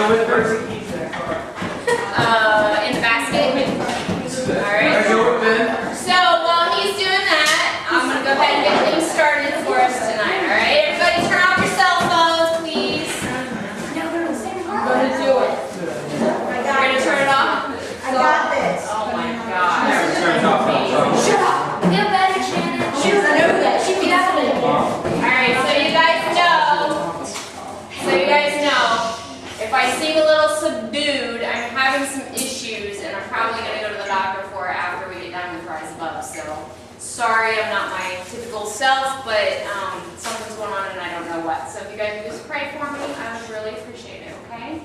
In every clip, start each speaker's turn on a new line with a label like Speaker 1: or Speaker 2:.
Speaker 1: with her?
Speaker 2: In the basket. Alright. So while he's doing that, I'm going to go ahead and get things started for us tonight. Alright? Everybody turn off your cell phones, please. I'm going to do it. You're going to turn it off?
Speaker 3: I got this.
Speaker 2: Oh my gosh.
Speaker 1: Turn it off.
Speaker 2: Shut up. Feel better, Shannon. She doesn't know that. She can have it. Alright, so you guys know, if I seem a little subdued, I'm having some issues and I'm probably going to go to the doctor for it after we get done with Rise Above. So, sorry I'm not my typical self, but something's going on and I don't know what. So if you guys would just pray for me, I would really appreciate it, okay?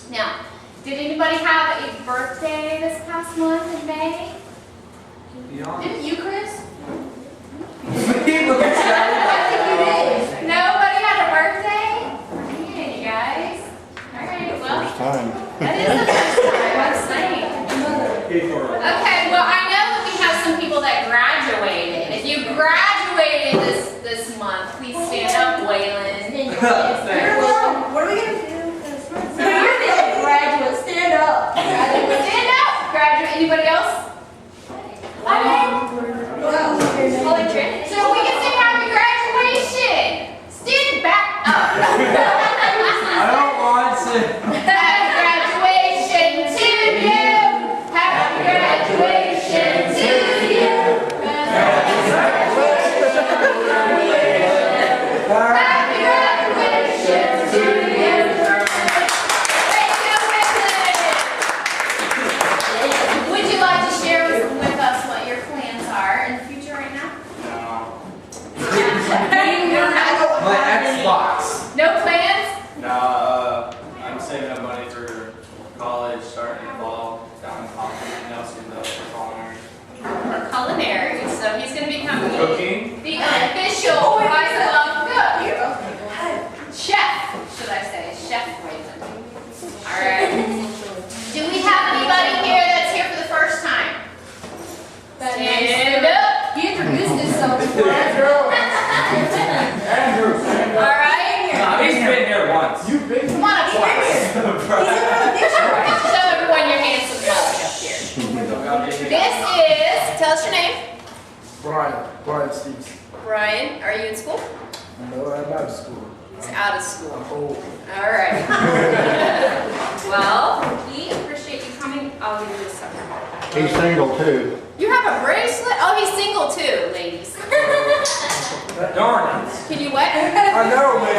Speaker 2: Now, did anybody have a birthday this past month in May? Didn't you, Chris? I think you did. Nobody had a birthday? Man, you guys. Alright, well.
Speaker 4: First time.
Speaker 2: That is the first time, I'm saying. Okay, well, I know that we have some people that graduated. If you graduated this month, please stand up, Waylon.
Speaker 3: What are we going to do? You're the graduate. Stand up.
Speaker 2: Stand up! Graduate. Anybody else? Holy Trinity. So we can sing happy graduation. Stand back up.
Speaker 1: I don't want to.
Speaker 2: Happy graduation to you. Happy graduation to you. Happy graduation to you. Thank you, Wicked. Would you like to share with us what your plans are in the future right now?
Speaker 1: My Xbox.
Speaker 2: No plans?
Speaker 5: I'm saving up money for college, starting in fall, down in Compton, Nelson, for culinary.
Speaker 2: For culinary. So he's going to become
Speaker 5: Cooking?
Speaker 2: the unofficial Rise Above cook. Chef, should I say. Chef Waylon. Alright. Do we have anybody here that's here for the first time? Stand up.
Speaker 3: He introduced himself to
Speaker 1: Andrew.
Speaker 2: Alright.
Speaker 1: He's been here once.
Speaker 4: You've been
Speaker 2: Come on up here. Show everyone your handsome mug up here. This is, tell us your name.
Speaker 4: Brian Stevens.
Speaker 2: Brian, are you in school?
Speaker 4: No, I'm out of school.
Speaker 2: He's out of school.
Speaker 4: I'm old.
Speaker 2: Alright. Well, we appreciate you coming. I'll leave you this sucker.
Speaker 4: He's single too.
Speaker 2: You have a bracelet? Oh, he's single too, ladies.
Speaker 1: Darn it.
Speaker 2: Can you what?
Speaker 4: I know, man.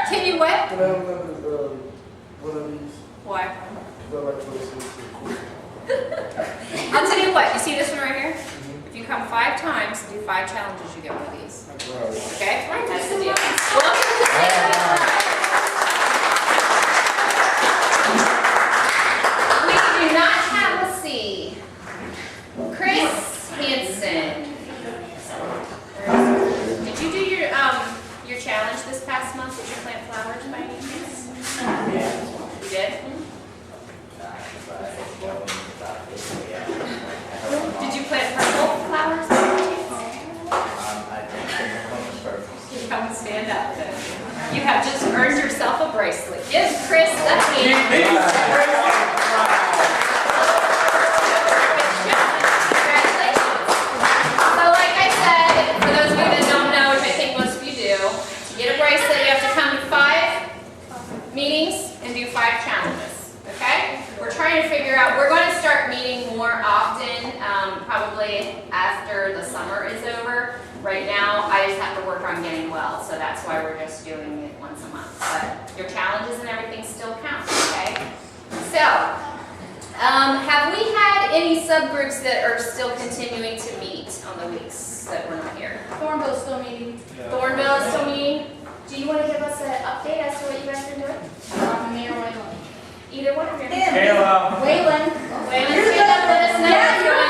Speaker 2: Can you what?
Speaker 4: Can I have one of these?
Speaker 2: Why?
Speaker 4: Because I like bracelets.
Speaker 2: I'll tell you what. You see this one right here? If you come 5 times and do 5 challenges, you get one of these. Okay? That's the deal. Welcome to the We do not have, let's see, Chris Hansen. Did you do your challenge this past month? Did you plant flowers by any chance? You did? Did you plant purple flowers by any chance? Come stand up then. You have just earned yourself a bracelet. Give Chris a hand. So like I said, for those of you that don't know, which I think most of you do, to get a bracelet you have to come to 5 meetings and do 5 challenges. Okay? We're trying to figure out, we're going to start meeting more often, probably after the summer is over. Right now, I just have to work on getting well, so that's why we're just doing it once a month. But your challenges and everything still count, okay? So, have we had any subgroups that are still continuing to meet on the weeks that we're not here?
Speaker 3: Thornbill's still meeting.
Speaker 2: Thornville is still meeting. Do you want to give us an update as to what you guys are doing?
Speaker 3: Me or Waylon?
Speaker 2: Either one of you.
Speaker 1: Kayla.
Speaker 3: Waylon.
Speaker 2: Waylon, stand up, let us know what's going on.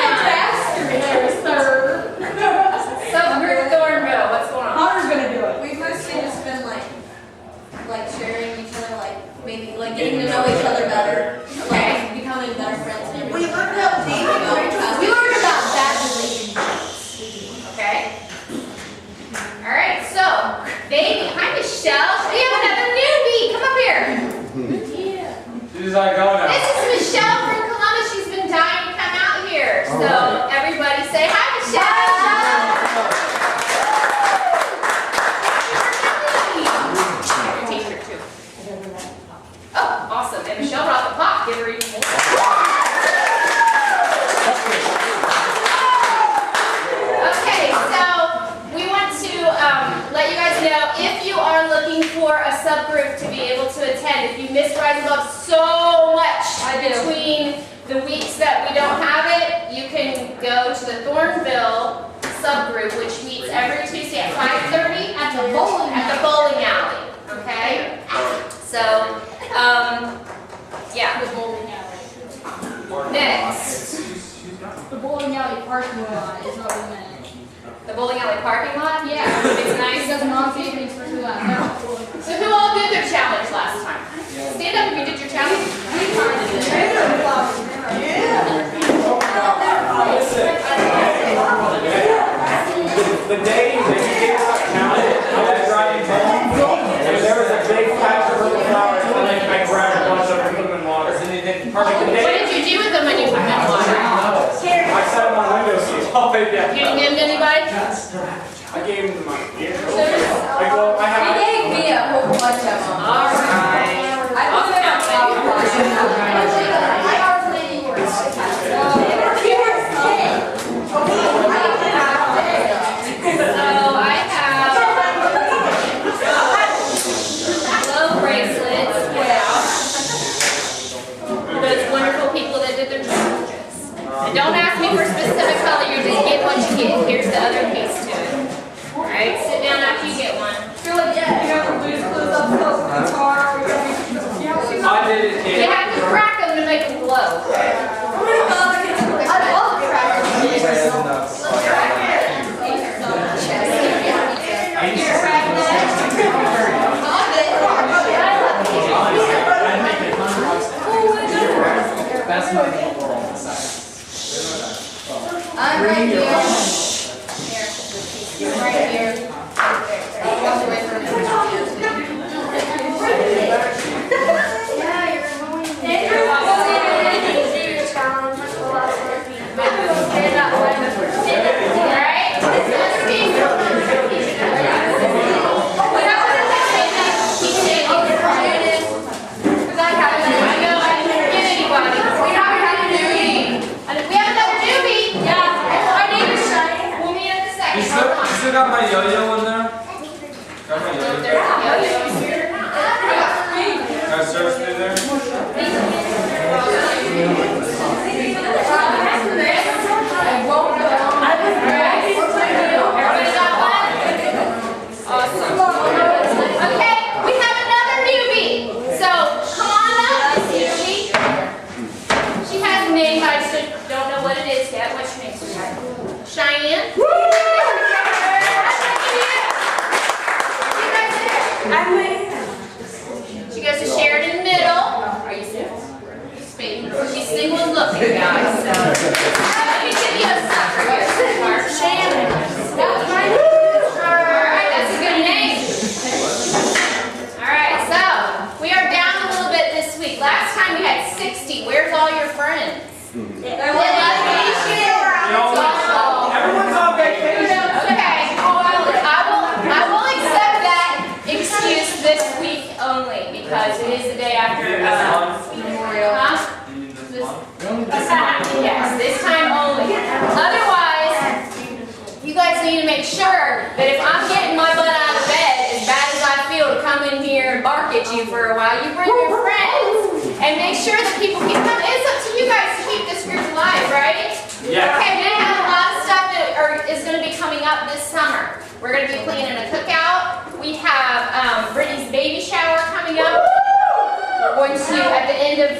Speaker 2: Subgroup Thornville, what's going on?
Speaker 3: Connor's gonna do it.
Speaker 6: We've mostly just been like sharing each other, maybe getting to know each other better, becoming better friends. And
Speaker 3: We
Speaker 6: everything.
Speaker 3: learned about dating. We learned about bad relationships.
Speaker 2: Okay. All right, so, baby, hi Michelle. We have another newbie.
Speaker 1: She's like, oh no.
Speaker 2: This is Michelle from Columbus. She's been dying to come out here. So everybody say hi, Michelle. Your t-shirt too. Oh, awesome. And Michelle brought the pop. Give her even more. Okay, so we want to let you guys know if you are looking for a subgroup to be able to attend, if you miss Rise Above so much between the weeks that we don't have it, you can go to the Thornville subgroup, which meets every Tuesday at 5:30 at the bowling alley. Okay? So, yeah.
Speaker 3: The bowling alley.
Speaker 2: Next.
Speaker 3: The bowling alley parking lot is what we meant.
Speaker 2: The bowling alley parking lot? Yeah. It's nice.
Speaker 3: It doesn't all take things for too long.
Speaker 2: So who all did their challenge last time? Stand up if you did your challenge.
Speaker 1: The day that you gave us that challenge, I was driving home, and there was a big patch of little flowers, and I grabbed a bunch of them and put them in water. And it didn't
Speaker 2: What did you do with them when you put them in water?
Speaker 1: I set them on windowsills. Oh, baby,
Speaker 2: You didn't give them to anybody?
Speaker 1: I gave them to my kids. Like, well, I have.
Speaker 6: He gave me a whole bunch of them.
Speaker 2: All right.
Speaker 6: I put them out flower pots.
Speaker 2: So I have glow bracelets for those wonderful people that did their challenges. And don't ask me for a specific color, you just get what you get. Here's the other piece to it. Alright, sit down after you get one.
Speaker 1: I did it,
Speaker 2: You
Speaker 1: kid.
Speaker 2: have to crack them to make them glow.
Speaker 6: I love crackers. I'm right here. Here. I'm right here. There. Walk away from me.
Speaker 1: You still got my yo-yo in there? Got my yo-yo? Got surf through there?
Speaker 2: Everybody got one? Awesome. Okay, we have another newbie. So come on up, newbie. She has a name, but I just don't know what it is yet. What's your name, sweetheart? Cheyenne? She goes to Sheridan Middle. Are you single? She's single and looking, guys. So let me give you a sucker here, sweetheart. Shannon. Alright, that's a good name. Alright, so we are down a little bit this week. Last time we had 60. Where's all your friends? They're on vacation.
Speaker 1: Everyone's on vacation.
Speaker 2: Okay. I will accept that excuse this week only because it is the day after Memorial. Huh? Yes, this time only. Otherwise, you guys need to make sure that if I'm getting my butt out of bed, as bad as I feel to come in here and bark at you for a while, you bring your friends and make sure that people keep coming. It's up to you guys to keep this group alive, right?
Speaker 1: Yeah.
Speaker 2: Okay, we have a lot of stuff that is going to be coming up this summer. We're going to be planning a cookout. We have Brittany's baby shower coming up. We're going to, at the end of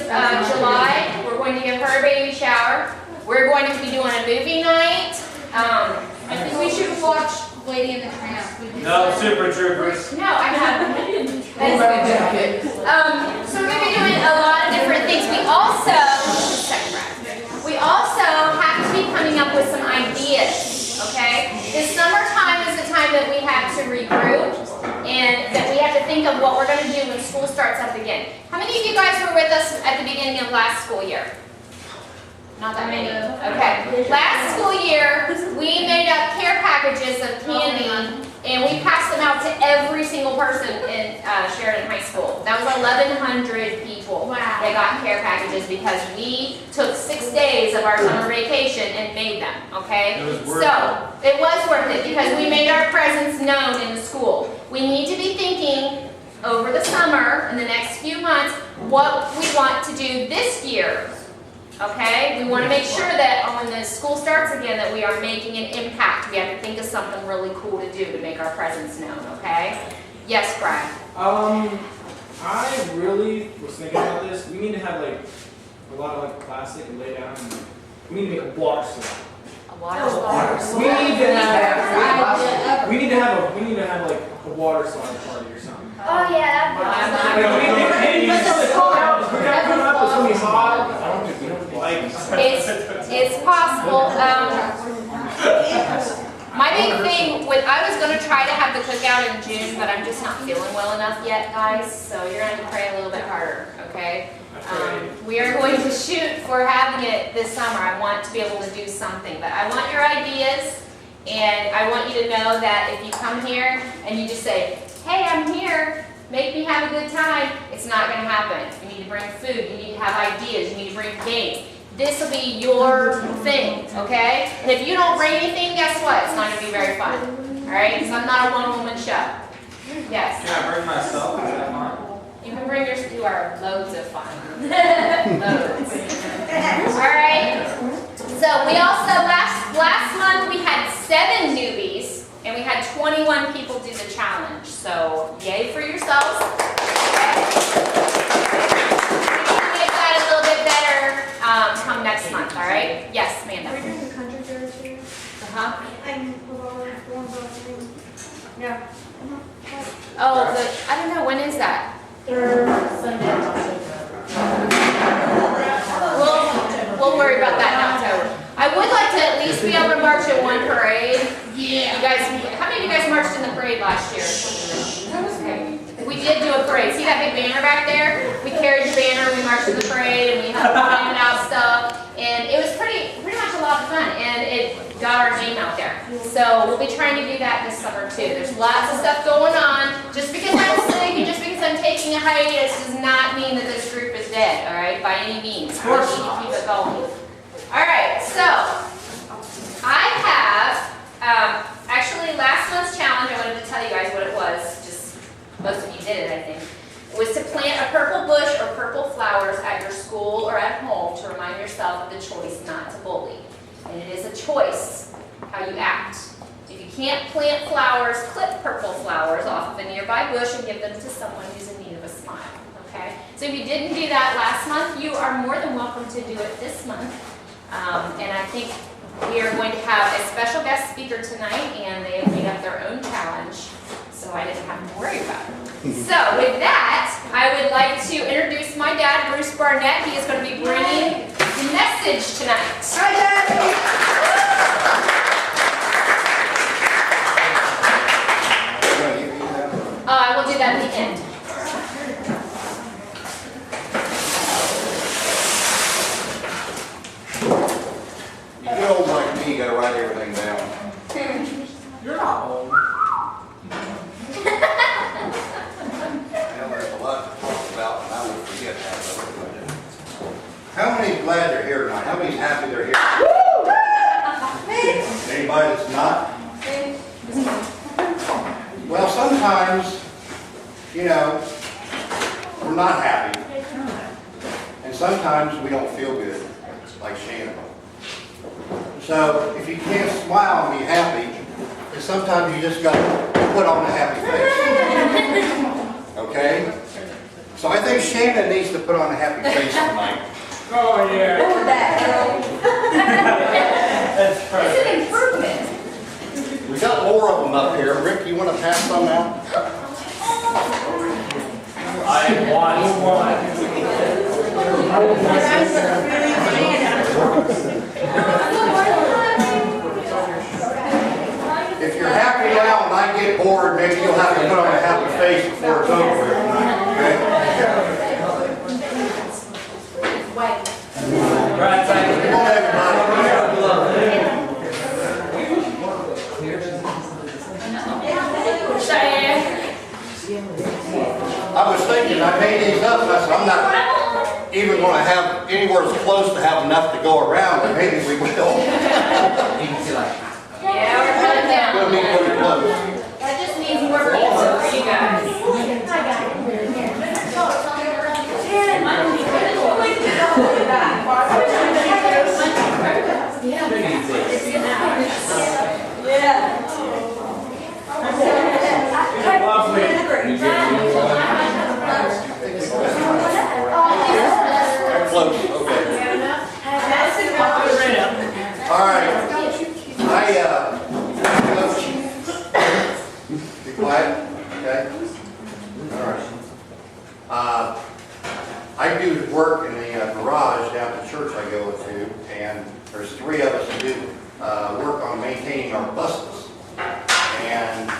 Speaker 2: July, we're going to give her a baby shower. We're going to be doing a movie night.
Speaker 3: I think we should watch Lady and the Tramp.
Speaker 5: No, Super Troopers.
Speaker 2: No, I haven't. That's good. So we're going to be doing a lot of different things. We also have to be coming up with some ideas, okay? The summertime is the time that we have to regroup and that we have to think of what we're going to do when school starts up again. How many of you guys were with us at the beginning of last school year? Not that many. Okay. Last school year, we made up care packages of candy, and we passed them out to every single person in Sheridan High School. That was 1,100 people that got care packages because we took 6 days of our summer vacation and made them, okay? So, it was worth it because we made our presence known in the school. We need to be thinking over the summer, in the next few months, what we want to do this year. Okay, we want to make sure that when the school starts again that we are making an impact. We have to think of something really cool to do to make our presence known, okay? Yes, Brad?
Speaker 1: I really was thinking about this. We need to have like a lot of like plastic and lay down and we need to make a water slide.
Speaker 2: A water slide?
Speaker 1: We need to have like a water slide party or something.
Speaker 6: Oh yeah,
Speaker 1: You know, it's coming up, it's gonna be hot.
Speaker 2: It's possible. My big thing with, I was going to try to have the cookout in June, but I'm just not feeling well enough yet, guys. So you're going to have to pray a little bit harder, okay? We are going to shoot for having it this summer. I want to be able to do something, but I want your ideas, and I want you to know that if you come here and you just say, hey, I'm here, make me have a good time, it's not going to happen. You need to bring food, you need to have ideas, you need to bring games. This will be your thing, okay? And if you don't bring anything, guess what? It's not going to be very fun, all right? Because I'm not a one-woman show. Yes?
Speaker 5: Can I bring myself? Is that fine?
Speaker 2: You can bring yours to our loads of fun. Loads. All right? So we also, last month we had 7 newbies, and we had 21 people do the challenge. So yay for yourselves. Come next month, all right? Yes, Amanda.
Speaker 3: Are we doing the country fair this year?
Speaker 2: Uh-huh.
Speaker 3: I'm with all the ones on the screen. Yeah.
Speaker 2: Oh, I don't know, when is that?
Speaker 3: Third Sunday of October.
Speaker 2: We'll worry about that in October. I would like to at least be able to march at one parade. Yeah. You guys, how many of you guys marched in the parade last year? Okay. We did do a parade. See that big banner back there? We carried the banner, we marched in the parade, and we handed out stuff. And it was pretty much a lot of fun, and it got our name out there. So we'll be trying to do that this summer too. There's lots of stuff going on. Just because I'm sick and just because I'm taking a hiatus does not mean that this group is dead, all right? By any means. We need to keep it going. All right, so I have, actually last month's challenge, I wanted to tell you guys what it was. Most of you did it, I think. It was to plant a purple bush or purple flowers at your school or at home to remind yourself of the choice not to bully. And it is a choice how you act. If you can't plant flowers, clip purple flowers off of a nearby bush and give them to someone who's in need of a smile. Okay? So if you didn't do that last month, you are more than welcome to do it this month. And I think we are going to have a special guest speaker tonight, and they have made up their own challenge. So I didn't have to worry about it. So with that, I would like to introduce my dad, Bruce Barnett. He is going to be bringing the message tonight.
Speaker 3: Hi, Dad.
Speaker 2: I will do that at the end.
Speaker 4: You get old like me, you gotta write everything down.
Speaker 1: You're not old.
Speaker 4: Well, there's a lot to talk about, and I will forget that. How many's glad they're here tonight? How many's happy they're here? Anybody that's not? Well, sometimes, you know, we're not happy. And sometimes we don't feel good, like Shannon. So if you can't smile and be happy, then sometimes you just got to put on a happy face. Okay? So I think Shannon needs to put on a happy face tonight.
Speaker 1: Oh, yeah.
Speaker 3: Look at that,
Speaker 5: That's
Speaker 2: It's
Speaker 5: perfect.
Speaker 2: an improvement.
Speaker 4: We got more of them up here. Rick, you want to pass some out?
Speaker 5: I want one.
Speaker 4: If you're happy now and I get bored, maybe you'll have to put on a happy face before it's over. I was thinking, I made these up, and I said, I'm not even going to have anywhere as close to have enough to go around, but maybe we will.
Speaker 2: Yeah, we're cutting down.
Speaker 4: We'll be pretty close.
Speaker 2: That just needs more pizza for you guys.
Speaker 4: Close, okay. All right. Be quiet, okay? All right. I do work in the garage down at the church I go to, and there's 3 of us that do work on maintaining our buses. And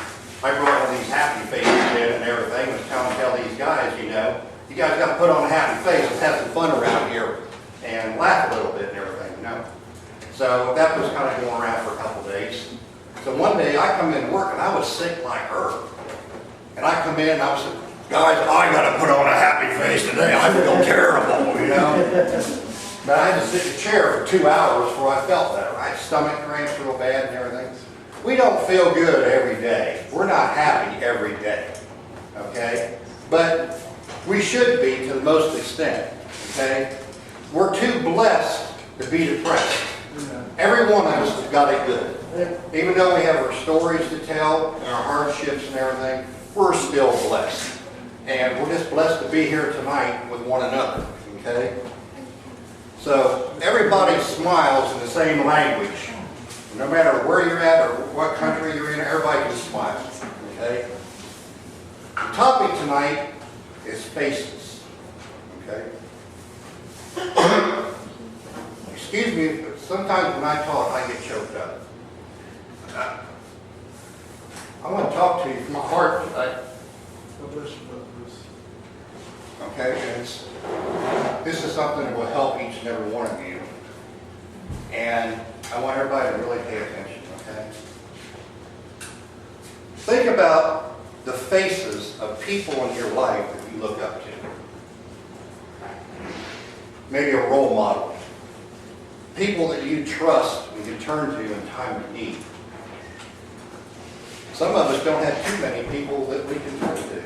Speaker 4: I brought all these happy faces in and everything, was tell these guys, you know, you guys got to put on a happy face, let's have some fun around here and laugh a little bit and everything, you know. So that was kind of going around for a couple of days. So one day I come in to work and I was sick like her. And I come in and I was like, guys, I got to put on a happy face today. I feel terrible, you know. But I had to sit in a chair for 2 hours before I felt better. I had stomach cramps real bad and everything. We don't feel good every day. We're not happy every day, okay? But we should be to the most extent, okay? We're too blessed to be depressed. Every one of us has got it good. Even though we have our stories to tell and our hardships and everything, we're still blessed. And we're just blessed to be here tonight with one another, okay? So everybody smiles in the same language. No matter where you're at or what country you're in, everybody can smile, okay? The topic tonight is faces, okay? Excuse me, but sometimes when I talk, I get choked up. I want to talk to you from my heart tonight. Okay, and this is something that will help each and every one of you. And I want everybody to really pay attention, okay? Think about the faces of people in your life that you look up to. Maybe a role model. People that you trust and can turn to in time of need. Some of us don't have too many people that we can turn to.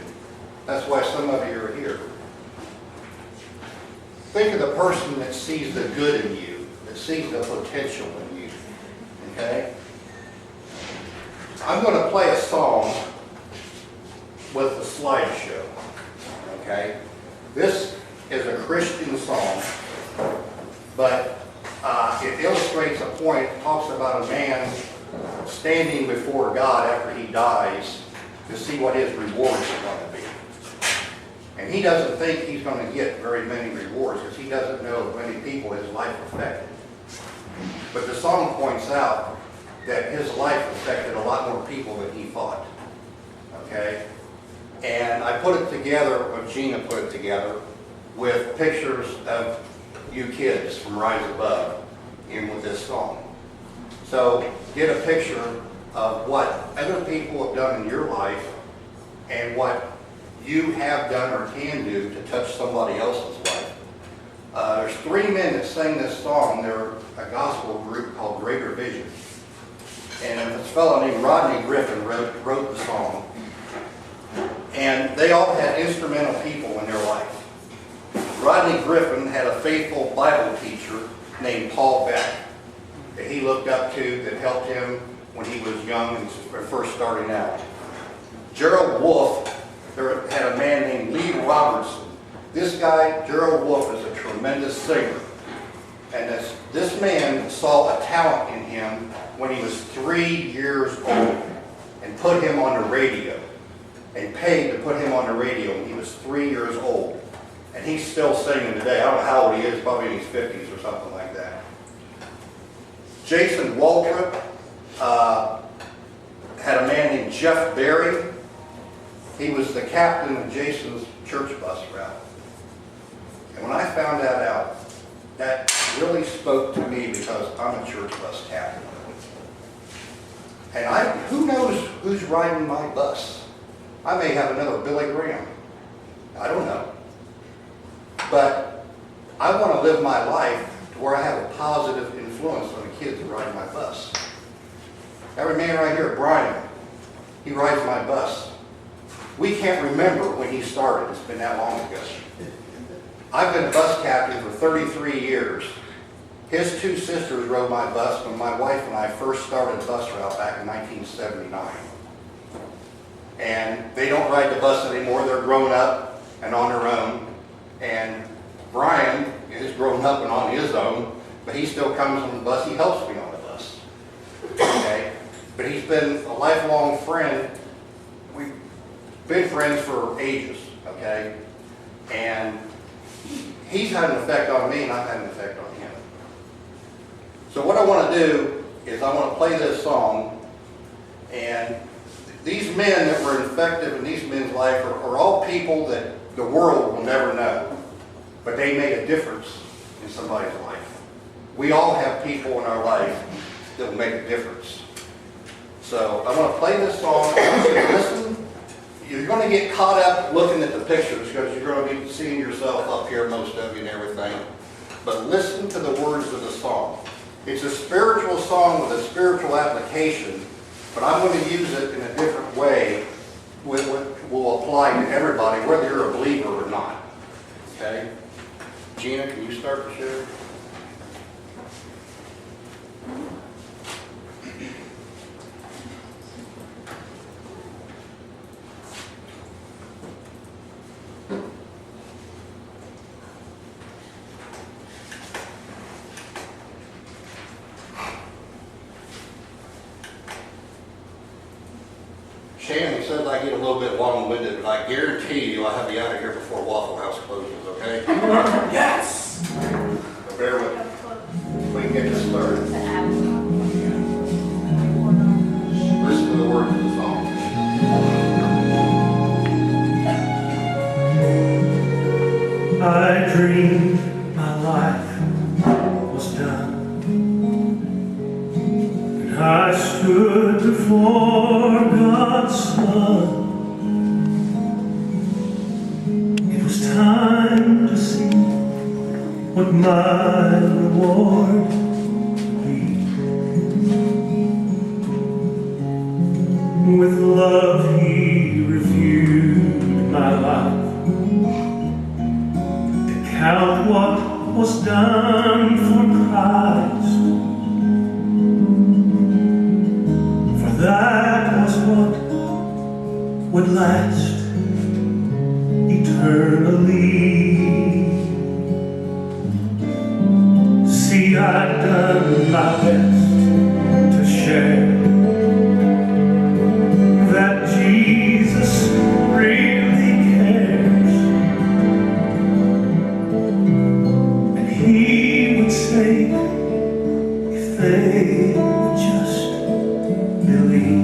Speaker 4: That's why some of you are here. Think of the person that sees the good in you, that sees the potential in you, okay? I'm going to play a song with the slideshow, okay? This is a Christian song, but it illustrates a point. It talks about a man standing before God after he dies to see what his rewards are going to be. And he doesn't think he's going to get very many rewards because he doesn't know many people his life affected. But the song points out that his life affected a lot more people than he thought. Okay? And I put it together, or Gina put it together, with pictures of you kids from Rise Above in with this song. So get a picture of what other people have done in your life and what you have done or can do to touch somebody else's life. There's 3 men that sang this song. They're a gospel group called Greater Vision. And this fellow named Rodney Griffin wrote the song. And they all had instrumental people in their life. Rodney Griffin had a faithful Bible teacher named Paul Beck that he looked up to, that helped him when he was young and first starting out. Gerald Wolfe had a man named Lee Robertson. This guy, Gerald Wolfe, is a tremendous singer. And this man saw a talent in him when he was 3 years old and put him on the radio. And paid to put him on the radio when he was 3 years old. And he's still singing today. I don't know how old he is, probably in his 50s or something like that. Jason Waltrip had a man named Jeff Berry. He was the captain of Jason's church bus route. And when I found that out, that really spoke to me because I'm a church bus captain. And who knows who's riding my bus? I may have another Billy Graham. I don't know. But I want to live my life to where I have a positive influence on the kids that ride my bus. Every man right here, Brian, he rides my bus. We can't remember when he started. It's been that long ago. I've been a bus captain for 33 years. His two sisters rode my bus when my wife and I first started a bus route back in 1979. And they don't ride the bus anymore. They're grown up and on their own. And Brian is grown up and on his own, but he still comes on the bus. He helps me on the bus. Okay? But he's been a lifelong friend. We've been friends for ages, okay? And he's had an effect on me, and I've had an effect on him. So what I want to do is I want to play this song, and these men that were effective in these men's life are all people that the world will never know, but they made a difference in somebody's life. We all have people in our life that will make a difference. So I want to play this song. I want you to listen. You're going to get caught up looking at the pictures because you're going to be seeing yourself up here, most of you, and everything. But listen to the words of the song. It's a spiritual song with a spiritual application, but I'm going to use it in a different way which will apply to everybody, whether you're a believer or not. Okay? Gina, can you start the show? Shannon says I get a little bit long-winded, but I guarantee you I'll have you out of here before Waffle House closes, okay?
Speaker 1: Yes!
Speaker 4: So bear with me. We can get this started. Listen to the words of the song.
Speaker 7: I dreamed my life was done, and I stood before God's Son. It was time to see what my reward would be. With love He reviewed my life, count what was done for Christ, for that was what would last eternally. See, I've done my best to share that Jesus really cares. He would say, if they would just believe.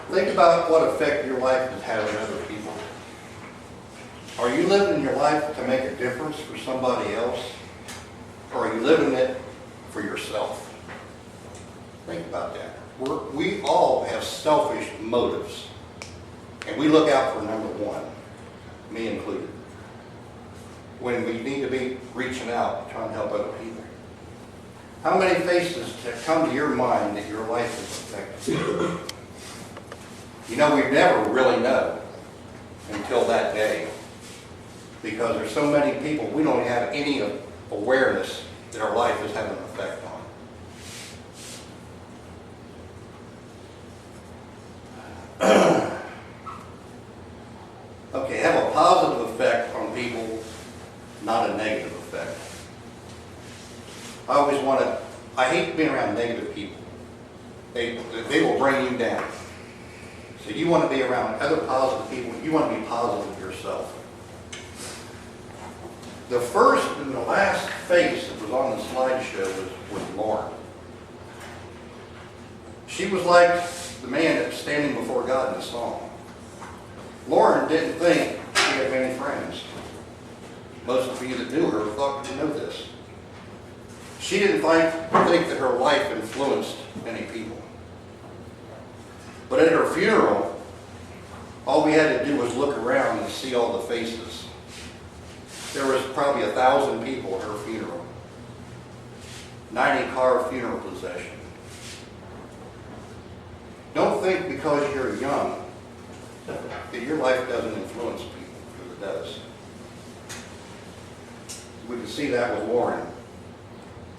Speaker 4: Think about what effect your life has had on other people. Are you living your life to make a difference for somebody else? Or are you living it for yourself? Think about that. We all have selfish motives. And we look out for number one, me included. When we need to be reaching out, trying to help other people. How many faces have come to your mind that your life has affected? You know, we never really know until that day. Because there's so many people, we don't have any awareness that our life is having an effect on. Okay, have a positive effect on people, not a negative effect. I hate being around negative people. They will bring you down. So you want to be around other positive people, you want to be positive yourself. The first and the last face that was on the slideshow was Lauren. She was like the man that was standing before God in the song. Lauren didn't think she had many friends. Most of you that knew her thought you know this. She didn't think that her life influenced many people. But at her funeral, all we had to do was look around and see all the faces. There was probably 1,000 people at her funeral. 90-car funeral procession. Don't think because you're young that your life doesn't influence people, because it does. We can see that with Lauren.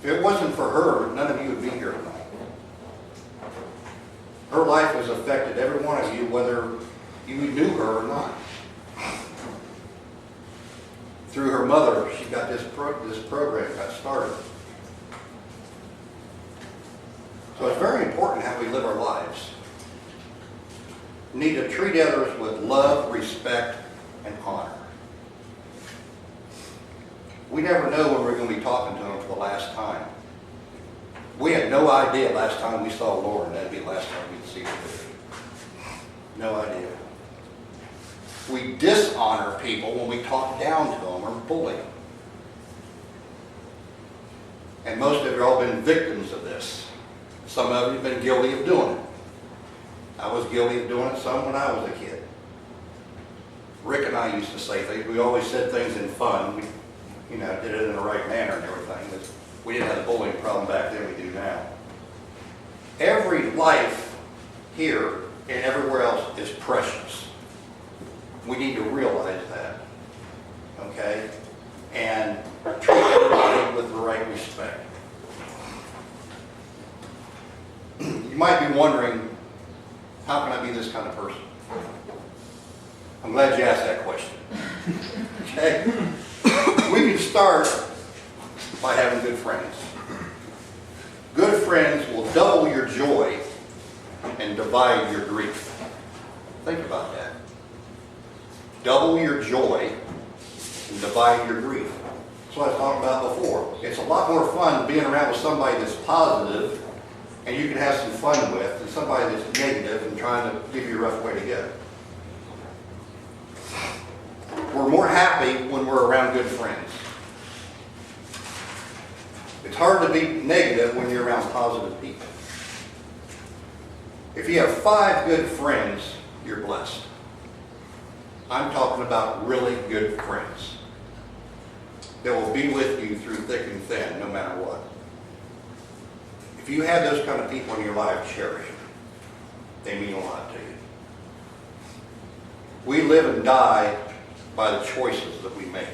Speaker 4: If it wasn't for her, none of you would be here tonight. Her life has affected every one of you, whether you knew her or not. Through her mother, she got this program got started. So it's very important how we live our lives. We need to treat others with love, respect, and honor. We never know when we're going to be talking to them for the last time. We had no idea last time we saw Lauren, that'd be the last time we'd see her. No idea. We dishonor people when we talk down to them or bully them. And most of you have all been victims of this. Some of you have been guilty of doing it. I was guilty of doing it some when I was a kid. Rick and I used to say things. We always said things in fun. We, did it in the right manner and everything. We didn't have the bullying problem back then we do now. Every life here and everywhere else is precious. We need to realize that. Okay? And treat everybody with the right respect. You might be wondering, how can I be this kind of person? I'm glad you asked that question. Okay? We can start by having good friends. Good friends will double your joy and divide your grief. Think about that. Double your joy and divide your grief. That's what I was talking about before. It's a lot more fun being around with somebody that's positive and you can have some fun with than somebody that's negative and trying to give you a rough way to go. We're more happy when we're around good friends. It's hard to be negative when you're around positive people. If you have 5 good friends, you're blessed. I'm talking about really good friends that will be with you through thick and thin, no matter what. If you have those kind of people in your life, cherish them. They mean a lot to you. We live and die by the choices that we make.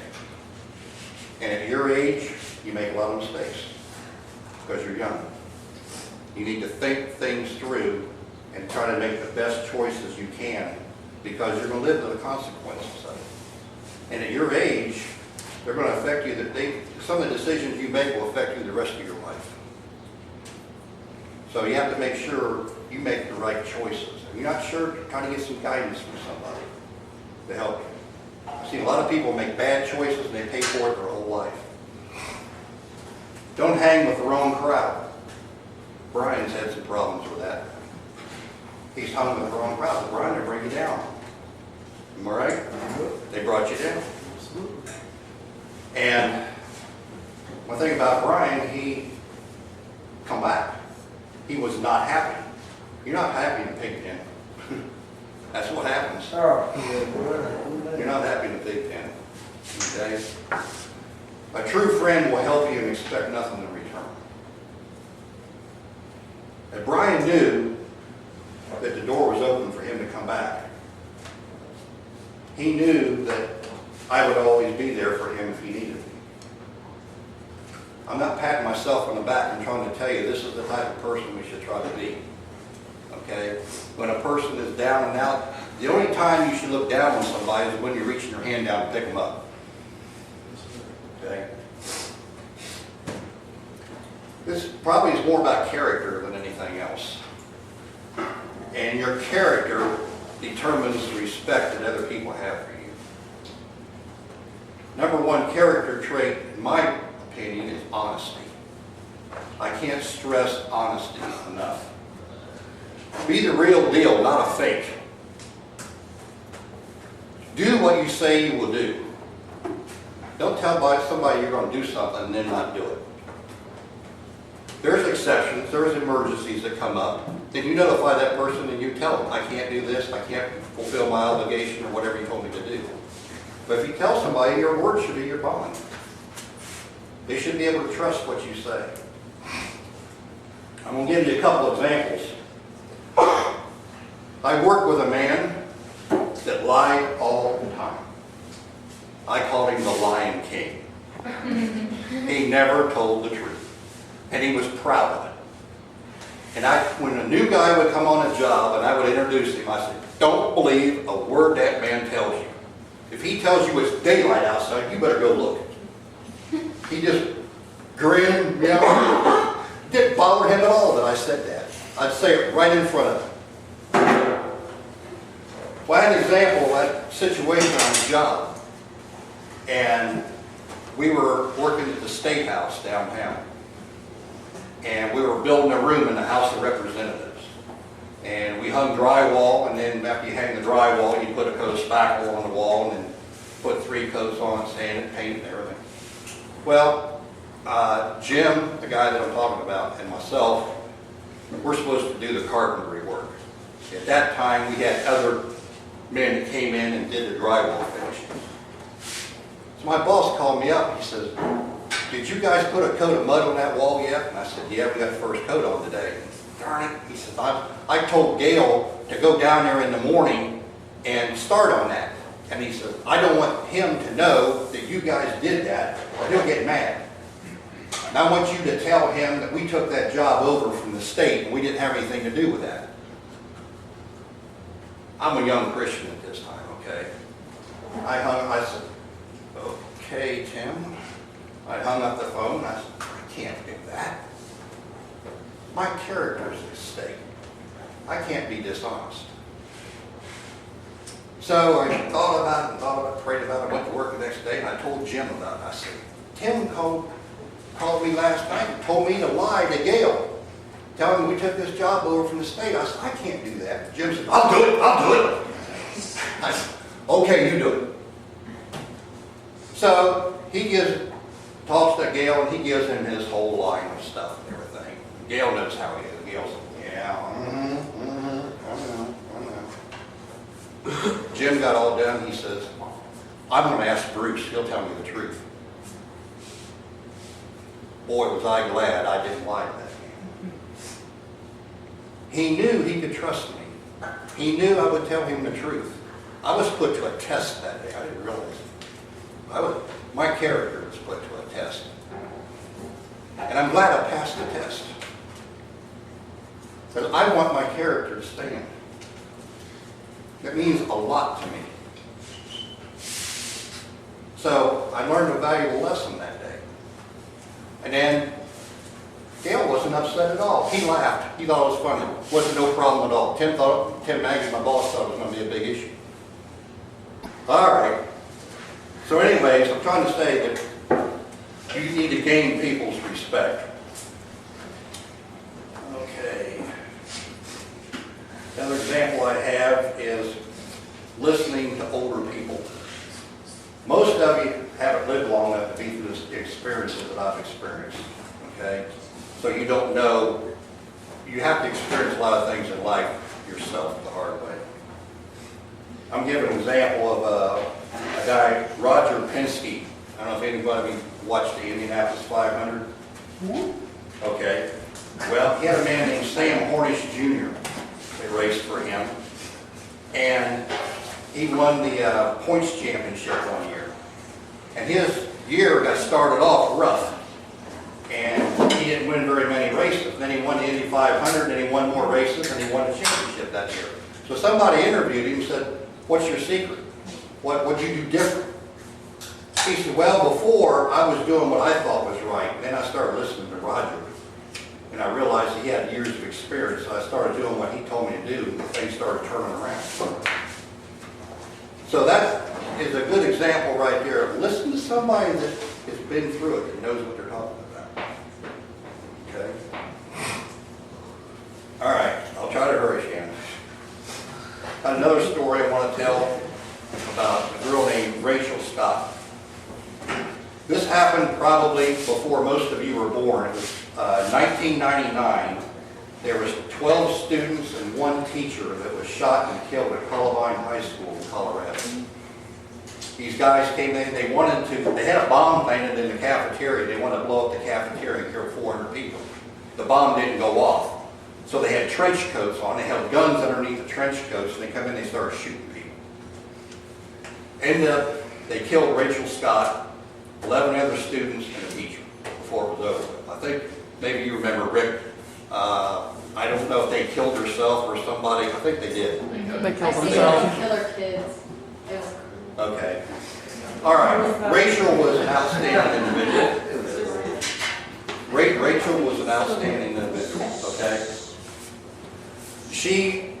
Speaker 4: And at your age, you make a lot of mistakes because you're young. You need to think things through and try to make the best choices you can because you're going to live with the consequences of it. And at your age, they're going to affect you. Some of the decisions you make will affect you the rest of your life. So you have to make sure you make the right choices. If you're not sure, try to get some guidance from somebody to help you. I've seen a lot of people make bad choices and they pay for it their whole life. Don't hang with the wrong crowd. Brian's had some problems with that. He's hung with the wrong crowd. Brian, they bring you down. Am I right? They brought you down. And one thing about Brian, he come back. He was not happy. You're not happy in a pig pen. That's what happens. You're not happy in a pig pen. Okay? A true friend will help you and expect nothing in return. And Brian knew that the door was open for him to come back. He knew that I would always be there for him if he needed me. I'm not patting myself on the back and trying to tell you this is the type of person we should try to be. Okay? When a person is down and out, the only time you should look down on somebody is when you're reaching your hand down to pick them up. Okay? This probably is more about character than anything else. And your character determines the respect that other people have for you. Number one character trait, in my opinion, is honesty. I can't stress honesty enough. Be the real deal, not a fake. Do what you say you will do. Don't tell somebody you're going to do something and then not do it. There's exceptions, there's emergencies that come up. Then you notify that person and you tell them, I can't do this, I can't fulfill my obligation or whatever you told me to do. But if you tell somebody, your word should be your bond. They should be able to trust what you say. I'm going to give you a couple examples. I worked with a man that lied all the time. I called him the Lion King. He never told the truth. And he was proud of it. And when a new guy would come on a job and I would introduce him, I said, don't believe a word that man tells you. If he tells you it's daylight outside, you better go look. He just grinned, you know. It didn't bother him at all that I said that. I'd say it right in front of him. Well, I had an example of that situation on the job. And we were working at the State House downtown. And we were building a room in the House of Representatives. And we hung drywall, and then after you hang the drywall, you put a coat of spackle on the wall, and then put 3 coats on, sand and paint and everything. Well, Jim, the guy that I'm talking about, and myself, we're supposed to do the carpentry work. At that time, we had other men that came in and did the drywall finishing. So my boss called me up, he says, did you guys put a coat of mud on that wall yet? And I said, yeah, we got the first coat on today. Darn it. He said, I told Gail to go down there in the morning and start on that. And he said, I don't want him to know that you guys did that, or he'll get mad. And I want you to tell him that we took that job over from the state and we didn't have anything to do with that. I'm a young Christian at this time, okay? I said, okay, Tim. I hung up the phone and I said, I can't do that. My character is at stake. I can't be dishonest. So I thought about it, prayed about it, went to work the next day, and I told Jim about it. I said, Tim called me last night and told me to lie to Gail, telling me we took this job over from the state. I said, I can't do that. Jim said, I'll do it. I said, okay, you do it. So he talks to Gail, and he gives him his whole line of stuff and everything. Gail knows how he is. Gail said, yeah, I know. Jim got all done. He says, I'm going to ask Bruce. He'll tell me the truth. Boy, was I glad I didn't lie to that man. He knew he could trust me. He knew I would tell him the truth. I was put to a test that day. I didn't realize it. My character was put to a test. And I'm glad I passed the test. Because I want my character to stand. That means a lot to me. So I learned a valuable lesson that day. And then Gail wasn't upset at all. He laughed. He thought it was funny. Wasn't no problem at all. Tim Maggie, my boss, thought it was going to be a big issue. All right. So anyways, I'm trying to say that you need to gain people's respect. Okay. Another example I have is listening to older people. Most of you haven't lived long enough to be through the experiences that I've experienced, okay? So you don't know, you have to experience a lot of things in life yourself the hard way. I'm giving an example of a guy, Roger Penske. I don't know if anybody watched the Indianapolis 500. Okay. Well, he had a man named Sam Hornish Jr. that raced for him. And he won the points championship one year. And his year got started off rough. And he didn't win very many races. Then he won the Indy 500, and he won more races, and he won the championship that year. So somebody interviewed him and said, "What's your secret? What'd you do different?" He said, "Well, before I was doing what I thought was right. Then I started listening to Roger. And I realized he had years of experience, so I started doing what he told me to do, and things started turning around." So that is a good example right there. Listen to somebody that has been through it and knows what they're talking about. Okay? All right, I'll try to hurry, Shannon. Another story I want to tell about a girl named Rachel Scott. This happened probably before most of you were born. It was 1999. There was 12 students and one teacher that was shot and killed at Columbine High School in Colorado. These guys came in, they had a bomb planted in the cafeteria. They wanted to blow up the cafeteria and kill 400 people. The bomb didn't go off. So they had trench coats on. They held guns underneath the trench coats, and they come in, they started shooting people. Ended up, they killed Rachel Scott, 11 other students, and a teacher before it was over. I think maybe you remember Rick. I don't know if they killed herself or somebody. I think they did.
Speaker 3: They killed themselves. Killer kids. It was
Speaker 4: Okay. All right. Rachel was an outstanding individual. Rachel was an outstanding individual, okay? She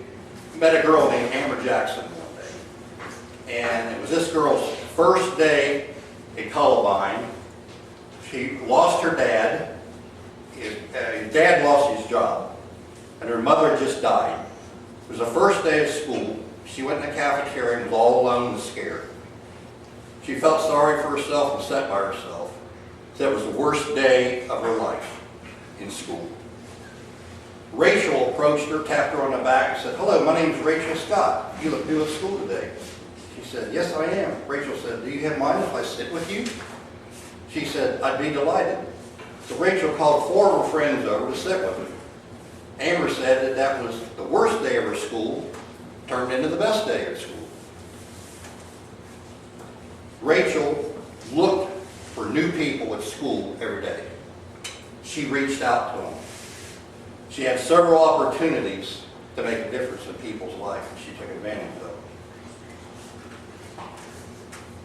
Speaker 4: met a girl named Amber Jackson one day. And it was this girl's first day at Columbine. She lost her dad. His dad lost his job. And her mother just died. It was the first day of school. She went in the cafeteria and was all alone and scared. She felt sorry for herself and sat by herself. Said it was the worst day of her life in school. Rachel approached her, tapped her on the back, and said, "Hello, my name is Rachel Scott. You look new at school today." She said, "Yes, I am." Rachel said, "Do you have mind if I sit with you?" She said, "I'd be delighted." So Rachel called 4 of her friends over to sit with her. Amber said that was the worst day of her school, turned into the best day of school. Rachel looked for new people at school every day. She reached out to them. She had several opportunities to make a difference in people's life, and she took advantage of them.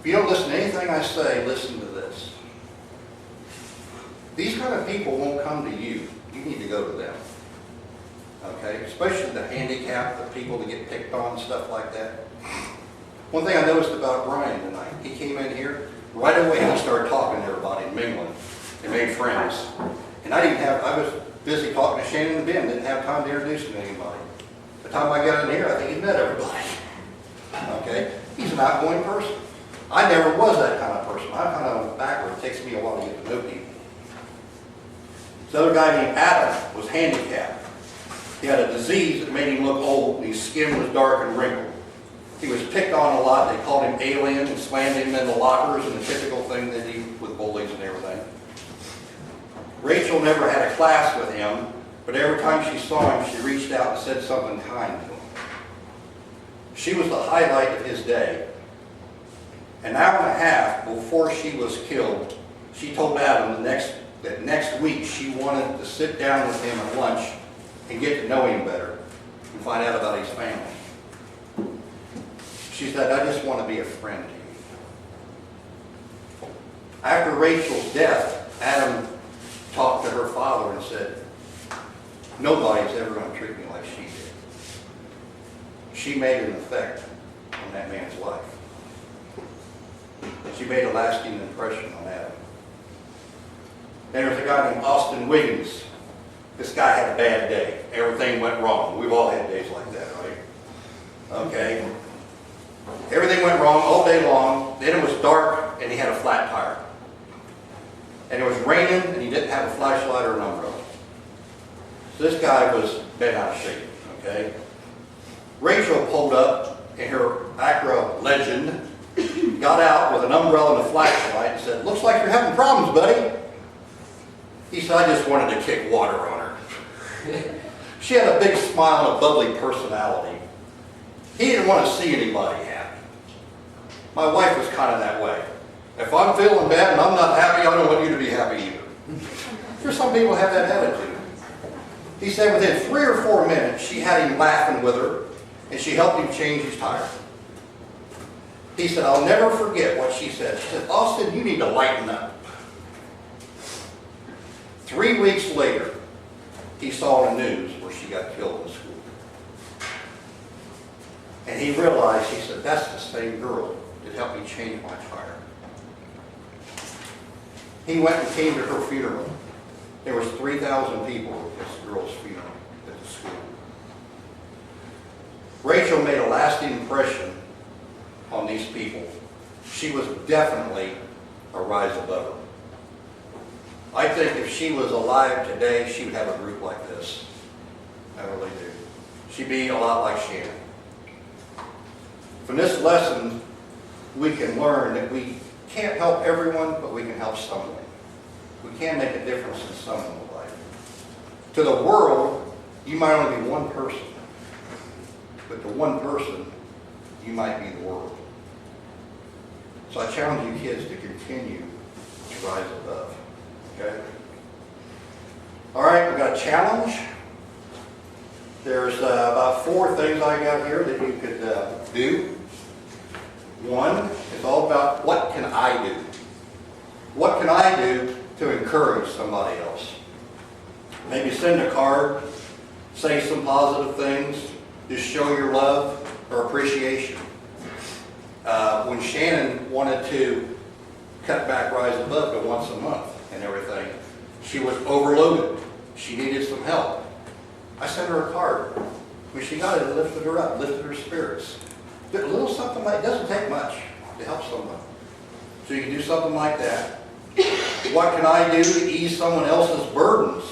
Speaker 4: If you don't listen to anything I say, listen to this. These kind of people won't come to you. You need to go to them. Okay? Especially the handicapped, the people that get picked on, stuff like that. One thing I noticed about Brian tonight, he came in here, right away he started talking to everybody and mingling and made friends. And I was busy talking to Shannon and Ben, didn't have time to introduce him to anybody. By the time I got in here, I think he met everybody. Okay? He's an outgoing person. I never was that kind of person. I kind of went backward. It takes me a while to get to know people. This other guy named Adam was handicapped. He had a disease that made him look old, and his skin was dark and wrinkled. He was picked on a lot. They called him alien and slammed him in the lockers and the typical thing they do with bullies and everything. Rachel never had a class with him, but every time she saw him, she reached out and said something kind to him. She was the highlight of his day. An hour and a half before she was killed, she told Adam that next week she wanted to sit down with him at lunch and get to know him better and find out about his family. She said, "I just want to be a friend to you." After Rachel's death, Adam talked to her father and said, "Nobody's ever going to treat me like she did." She made an effect on that man's life. She made a lasting impression on Adam. Then there's a guy named Austin Wiggins. This guy had a bad day. Everything went wrong. We've all had days like that, right? Okay? Everything went wrong all day long. Then it was dark and he had a flat tire. And it was raining and he didn't have a flashlight or an umbrella. So this guy was bent out of shape. Okay? Rachel pulled up in her Acura Legend, got out with an umbrella and a flashlight and said, "Looks like you're having problems, buddy." He said, "I just wanted to kick water on her." She had a big smile and a bubbly personality. He didn't want to see anybody happy. My wife was kind of that way. If I'm feeling bad and I'm not happy, I don't want you to be happy either. Sure, some people have that attitude. He said within 3 or 4 minutes, she had him laughing with her, and she helped him change his tire. He said, "I'll never forget what she said." She said, "Austin, you need to lighten up." 3 weeks later, he saw in the news where she got killed in school. And he realized, he said, "That's the same girl that helped me change my tire." He went and came to her funeral. There was 3,000 people at this girl's funeral at the school. Rachel made a lasting impression on these people. She was definitely a rise above her. I think if she was alive today, she would have a group like this. I really do. She'd be a lot like Shannon. From this lesson, we can learn that we can't help everyone, but we can help someone. We can make a difference in someone's life. To the world, you might only be one person. But to one person, you might be the world. So I challenge you kids to continue to rise above. Okay? All right, we've got a challenge. There's about 4 things I got here that you could do. One is all about what can I do? What can I do to encourage somebody else? Maybe send a card, say some positive things, just show your love or appreciation. When Shannon wanted to cut back Rise Above to once a month and everything, she was overloaded. She needed some help. I sent her a card. When she got it, it lifted her up, lifted her spirits. A little something like, it doesn't take much to help someone. So you can do something like that. What can I do to ease someone else's burdens?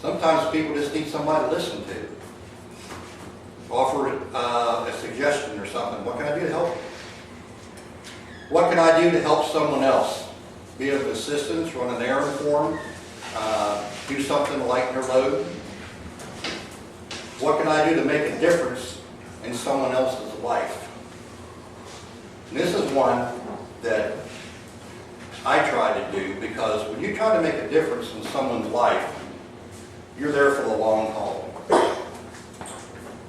Speaker 4: Sometimes people just need somebody to listen to. Offer a suggestion or something. What can I do to help? What can I do to help someone else? Be of assistance, run an errand for them, do something to lighten their load. What can I do to make a difference in someone else's life? And this is one that I try to do, because when you try to make a difference in someone's life, you're there for the long haul.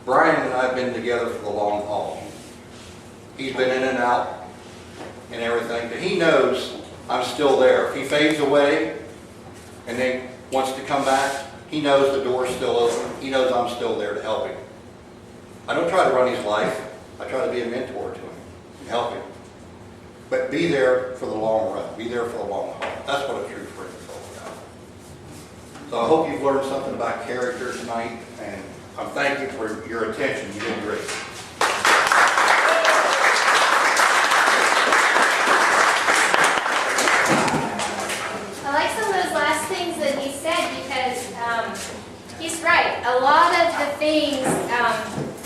Speaker 4: Brian and I have been together for the long haul. He's been in and out and everything, but he knows I'm still there. If he fades away and then wants to come back, he knows the door's still open. He knows I'm still there to help him. I don't try to run his life. I try to be a mentor to him and help him. But be there for the long run. Be there for the long haul. That's what a true friend is all about. So I hope you've learned something about character tonight, and I thank you for your attention. You did great.
Speaker 2: I like some of those last things that he said, because he's right. A lot of the things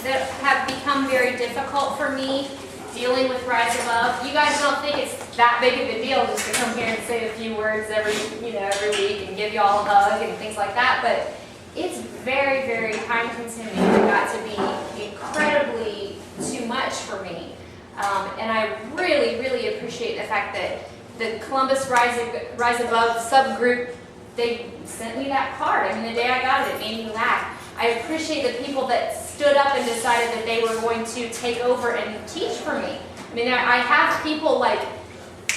Speaker 2: that have become very difficult for me dealing with Rise Above, you guys don't think it's that big of a deal just to come here and say a few words every week and give you all a hug and things like that, but it's very, very time consuming. It got to be incredibly too much for me. And I really, really appreciate the fact that the Columbus Rise Above subgroup, they sent me that card. I mean, the day I got it, it made me laugh. I appreciate the people that stood up and decided that they were going to take over and teach for me. I mean, I have people like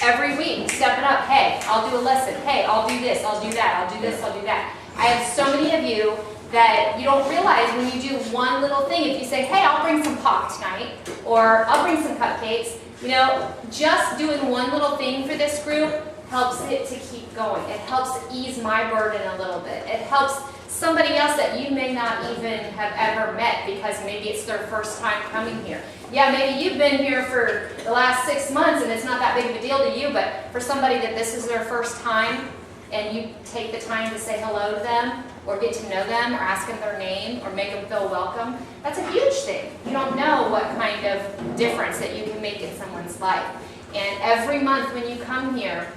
Speaker 2: every week stepping up. Hey, I'll do a lesson. Hey, I'll do this, I'll do that, I'll do this, I'll do that. I have so many of you that you don't realize when you do one little thing. If you say, hey, I'll bring some pop tonight, or I'll bring some cupcakes, just doing one little thing for this group helps it to keep going. It helps ease my burden a little bit. It helps somebody else that you may not even have ever met because maybe it's their first time coming here. Yeah, maybe you've been here for the last 6 months and it's not that big of a deal to you, but for somebody that this is their first time and you take the time to say hello to them or get to know them or ask them their name or make them feel welcome, that's a huge thing. You don't know what kind of difference that you can make in someone's life. And every month when you come here,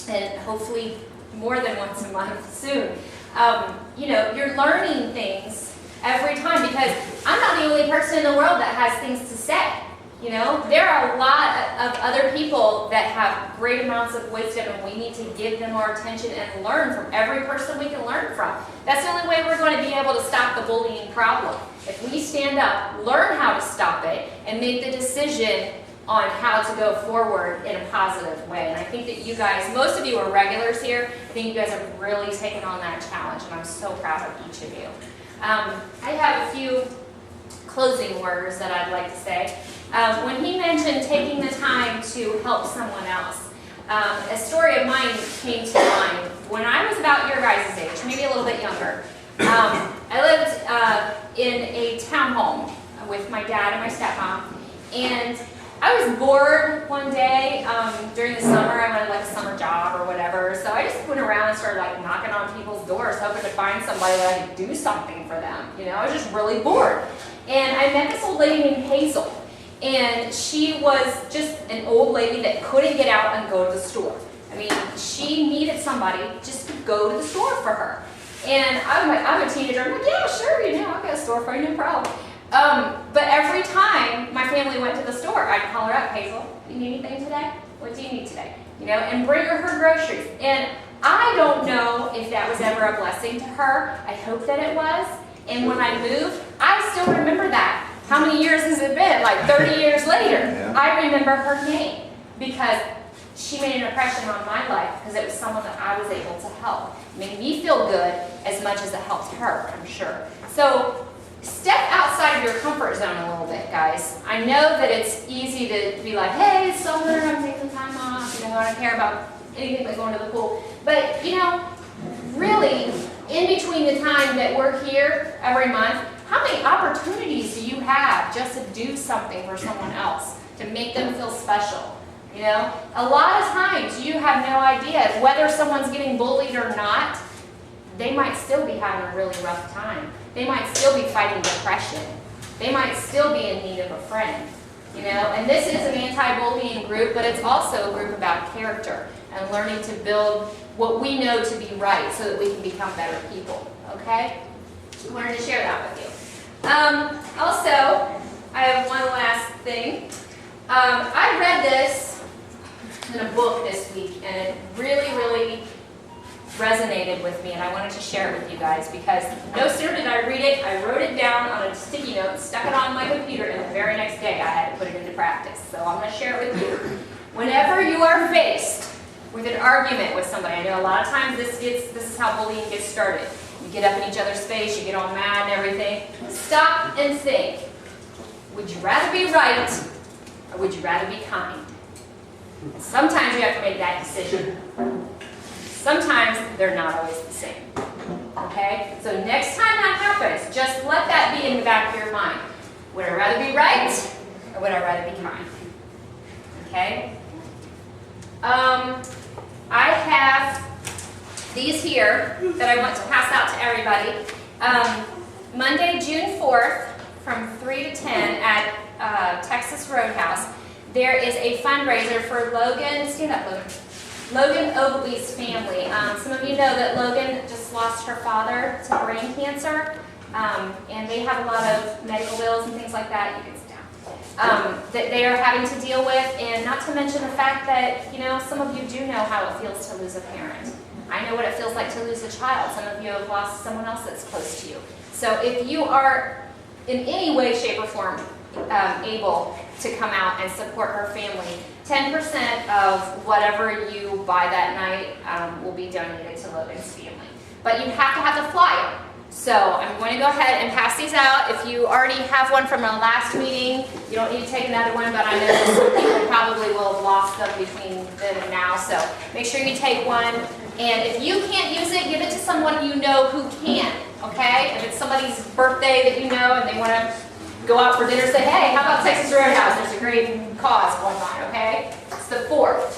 Speaker 2: and hopefully more than once a month soon, you know, you're learning things every time because I'm not the only person in the world that has things to say. You know, there are a lot of other people that have great amounts of wisdom and we need to give them our attention and learn from every person we can learn from. That's the only way we're going to be able to stop the bullying problem. If we stand up, learn how to stop it, and make the decision on how to go forward in a positive way. And I think that you guys, most of you are regulars here, I think you guys have really taken on that challenge and I'm so proud of each of you. I have a few closing words that I'd like to say. When he mentioned taking the time to help someone else, a story of mine came to mind. When I was about your guys' age, maybe a little bit younger, I lived in a townhome with my dad and my stepmom, and I was bored one day during the summer. I wanted like a summer job or whatever, so I just went around and started like knocking on people's doors, hoping to find somebody that I could do something for them. You know, I was just really bored. And I met this old lady named Hazel, and she was just an old lady that couldn't get out and go to the store. I mean, she needed somebody just to go to the store for her. And I'm a teenager. I'm like, yeah, sure, you know, I'll get a store for you, no problem. But every time my family went to the store, I'd call her up, Hazel, you need anything today? What do you need today? You know, and bring her groceries. And I don't know if that was ever a blessing to her. I hope that it was. And when I moved, I still remember that. How many years has it been? Like 30 years later. Yeah. I remember her name because she made an impression on my life because it was someone that I was able to help. It made me feel good as much as it helped her, I'm sure. So step outside of your comfort zone a little bit, guys. I know that it's easy to be like, hey, it's summer, I'm taking time off, you know, I don't care about anything but going to the pool. But, you know, really, in between the time that we're here every month, how many opportunities do you have just to do something for someone else, to make them feel special? You know, a lot of times you have no idea whether someone's getting bullied or not. They might still be having a really rough time. They might still be fighting depression. They might still be in need of a friend. You know, and this is an anti-bullying group, but it's also a group about character and learning to build what we know to be right so that we can become better people. Okay? I wanted to share that with you. Also, I have one last thing. I read this in a book this week, and it really, really resonated with me, and I wanted to share it with you guys because no sooner did I read it, I wrote it down on a sticky note, stuck it on my computer, and the very next day I had to put it into practice. So I'm going to share it with you. Whenever you are faced with an argument with somebody, I know a lot of times this is how bullying gets started. You get up in each other's face, you get all mad and everything. Stop and think. Would you rather be right or would you rather be kind? Sometimes you have to make that decision. Sometimes they're not always the same. Okay? So next time that happens, just let that be in the back of your mind. Would I rather be right or would I rather be kind? Okay? I have these here that I want to pass out to everybody. Monday, June 4th, from 3 to 10 at Texas Roadhouse, there is a fundraiser for Logan, stand up Logan, Logan Ogilvy's family. Some of you know that Logan just lost her father to brain cancer, and they have a lot of medical bills and things like that. You can sit down. That they are having to deal with, and not to mention the fact that, you know, some of you do know how it feels to lose a parent. I know what it feels like to lose a child. Some of you have lost someone else that's close to you. So if you are in any way, shape, or form able to come out and support her family, 10% of whatever you buy that night will be donated to Logan's family. But you have to have the flyer. So I'm going to go ahead and pass these out. If you already have one from our last meeting, you don't need to take another one, but I know that some people probably will have lost them between then and now. So make sure you take one. And if you can't use it, give it to someone you know who can. okay? If it's somebody's birthday that you know and they want to go out for dinner, say, hey, how about Texas Roadhouse? There's a great cause going on, okay? It's the 4th,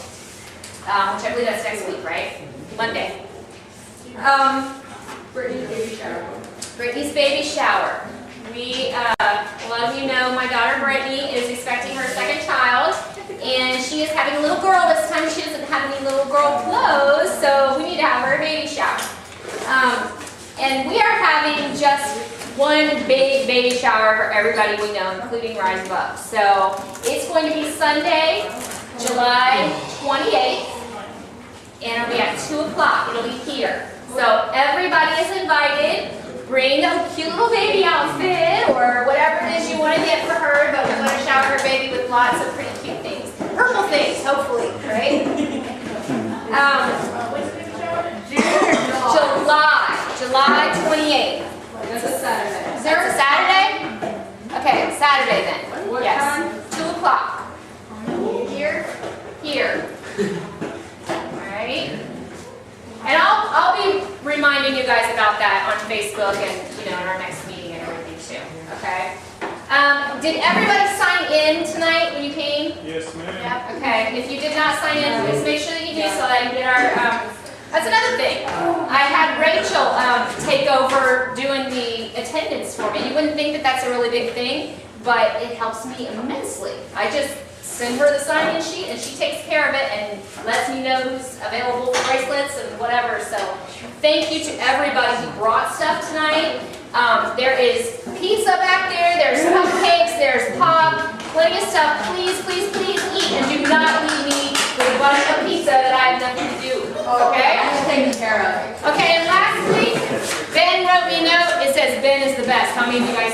Speaker 2: which I believe that's next week, right? Monday.
Speaker 3: Brittany's baby shower.
Speaker 2: Brittany's baby shower. A lot of you know my daughter Brittany is expecting her second child, and she is having a little girl this time. She doesn't have any little girl clothes, so we need to have her a baby shower. And we are having just one big baby shower for everybody we know, including Rise Above. So it's going to be Sunday, July 28th, and it'll be at 2 o'clock. It'll be here. So everybody is invited. Bring a cute little baby outfit or whatever it is you want to get for her, but we want to shower her baby with lots of pretty cute things. Purple things, hopefully, right? July 28th.
Speaker 3: That's a Saturday.
Speaker 2: Is there a Saturday? Okay, Saturday then.
Speaker 3: What
Speaker 2: Yes.
Speaker 3: time?
Speaker 2: 2 o'clock. Here? Here. Alright. And I'll be reminding you guys about that on Facebook and, in our next meeting and everything too, okay? Did everybody sign in tonight when you came?
Speaker 1: Yes, ma'am.
Speaker 2: Yep, okay. If you did not sign in, please make sure that you do so that you get our, that's another thing. I had Rachel take over doing the attendance for me. You wouldn't think that that's a really big thing, but it helps me immensely. I just send her the sign-in sheet and she takes care of it and lets me know who's available for bracelets and whatever. So thank you to everybody who brought stuff tonight. There is pizza back there, there's cupcakes, there's pop, plenty of stuff. Please, please, please eat and do not leave me with a bunch of pizza that I have nothing to do with, okay?
Speaker 3: I'm taken care of.
Speaker 2: Okay, and lastly, Ben wrote me a note. It says Ben is the best. How many of you guys